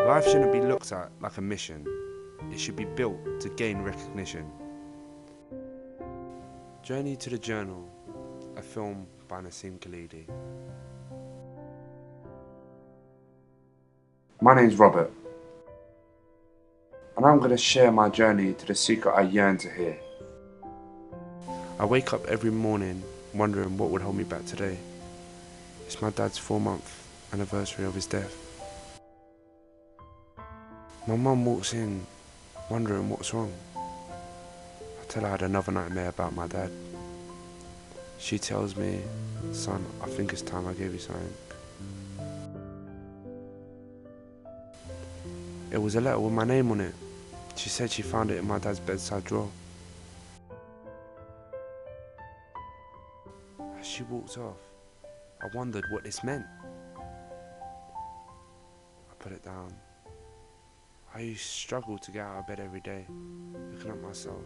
Life shouldn't be looked at like a mission. It should be built to gain recognition. Journey to the Journal, a film by Nassim Khalidi. My name's Robert, and I'm going to share my journey to the secret I yearn to hear. I wake up every morning wondering what would hold me back today. It's my dad's 4-month anniversary of his death. My mum walks in wondering what's wrong. I tell her I had another nightmare about my dad. She tells me, son, I think it's time I gave you something. It was a letter with my name on it. She said she found it in my dad's bedside drawer. As she walked off, I wondered what this meant. I put it down. I used to struggle to get out of bed every day, looking at myself.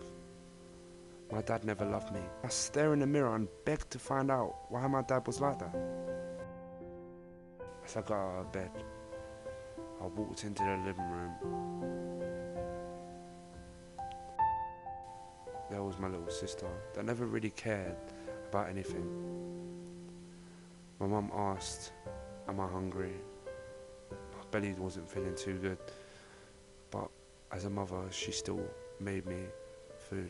My dad never loved me. I stare in the mirror and begged to find out why my dad was like that. As I got out of bed, I walked into the living room. There was my little sister that never really cared about anything. My mum asked, am I hungry? My belly wasn't feeling too good, but as a mother, she still made me food.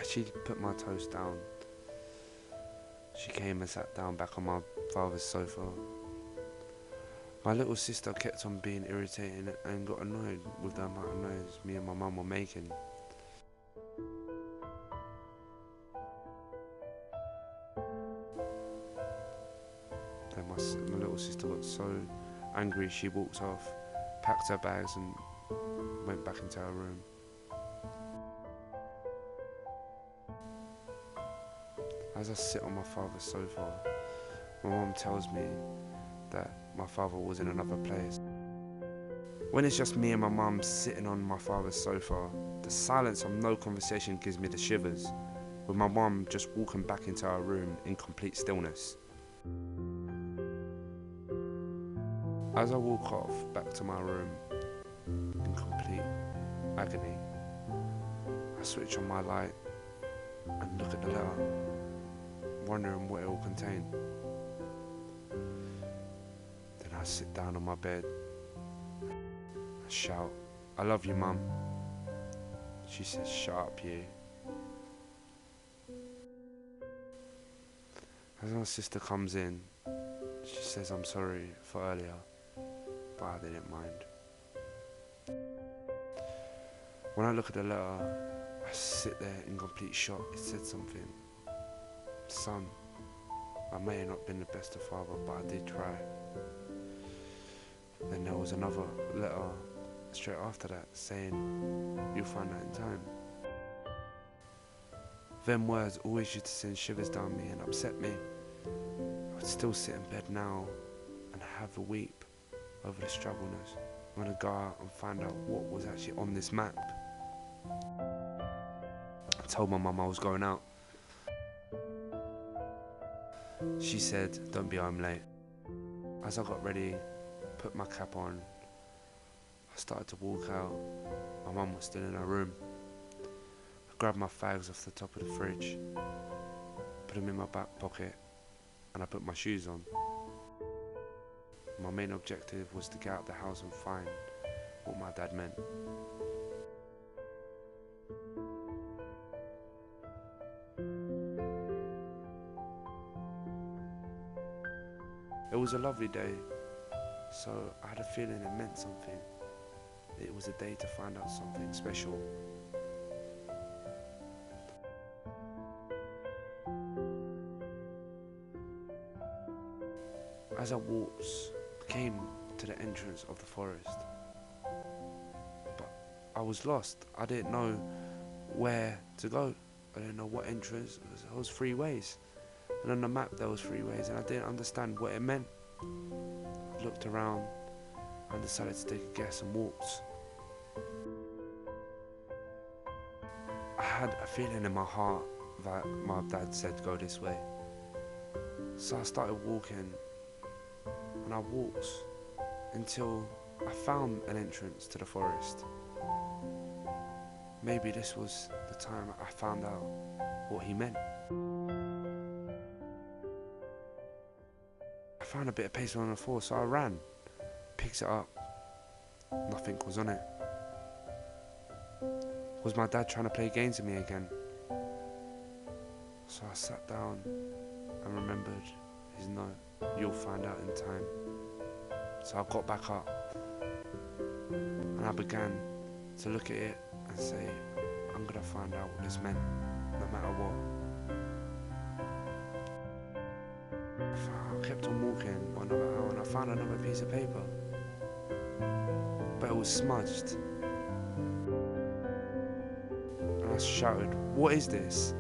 As she put my toast down, she came and sat down back on my father's sofa. My little sister kept on being irritating and got annoyed with the amount of noise me and my mum were making. Then my little sister got so angry she walked off, packed her bags and went back into her room. As I sit on my father's sofa, my mum tells me that my father was in another place. When it's just me and my mum sitting on my father's sofa, the silence of no conversation gives me the shivers, with my mum just walking back into her room in complete stillness. As I walk off back to my room in complete agony, I switch on my light and look at the letter, wondering what it will contain. Then I sit down on my bed and shout, I love you, Mum. She says, shut up, you. As my sister comes in, she says I'm sorry for earlier, but I didn't mind. When I look at the letter, I sit there in complete shock. It said something. Son, I may have not been the best of father, but I did try. Then there was another letter straight after that saying, you'll find that in time. Them words always used to send shivers down me and upset me. I would still sit in bed now and have a weep over the struggleness. I'm going to go out and find out what was actually on this map. I told my mum I was going out. She said, don't be home late. As I got ready, put my cap on, I started to walk out. My mum was still in her room. I grabbed my fags off the top of the fridge, put them in my back pocket, and I put my shoes on. My main objective was to get out of the house and find what my dad meant. It was a lovely day, so I had a feeling it meant something. It was a day to find out something special. As I came to the entrance of the forest, but I was lost. I didn't know where to go. I didn't know what entrance. There was 3 ways. And on the map there was 3 ways, and I didn't understand what it meant. I looked around and decided to take a guess and walked. I had a feeling in my heart that my dad said go this way. So I started walking, and I walked until I found an entrance to the forest. Maybe this was the time I found out what he meant. I found a bit of paper on the floor, so I ran, picked it up. Nothing was on it. Was my dad trying to play games with me again? So I sat down and remembered his note. You'll find out in time. So I got back up and I began to look at it and say, I'm gonna find out what this meant, no matter what. I kept on walking for another hour and I found another piece of paper, but it was smudged. And I shouted, "What is this?"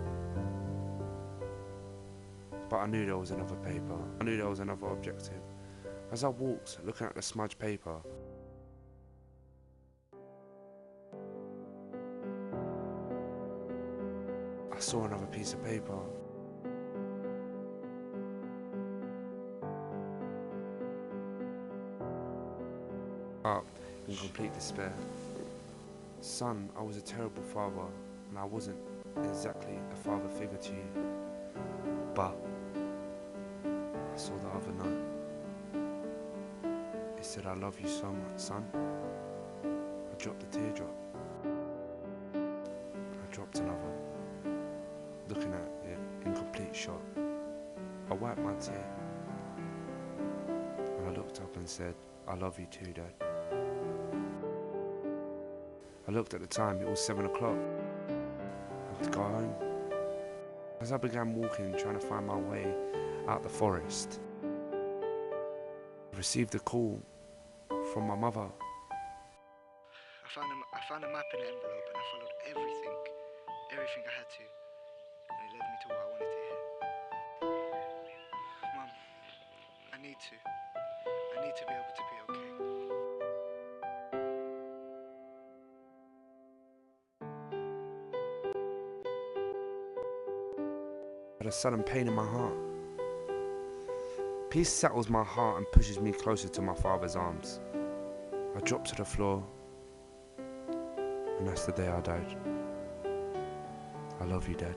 But I knew there was another paper. I knew there was another objective. As I walked, looking at the smudged paper, I saw another piece of paper. Up in complete despair. Son, I was a terrible father, and I wasn't exactly a father figure to you. But I saw the other note. It said, "I love you so much, son." I dropped a teardrop. I dropped another, looking at it in complete shock. I wiped my tear, and I looked up and said, "I love you too, Dad." I looked at the time, it was 7 o'clock. I had to go home. As I began walking, trying to find my way out the forest, I received a call from my mother. I found a map in an envelope and I followed everything I had to, and it led me to what I wanted to hear. Mum, I need to be able to be okay. I had a sudden pain in my heart. Peace settles my heart and pushes me closer to my father's arms. I dropped to the floor, and that's the day I died. I love you, Dad.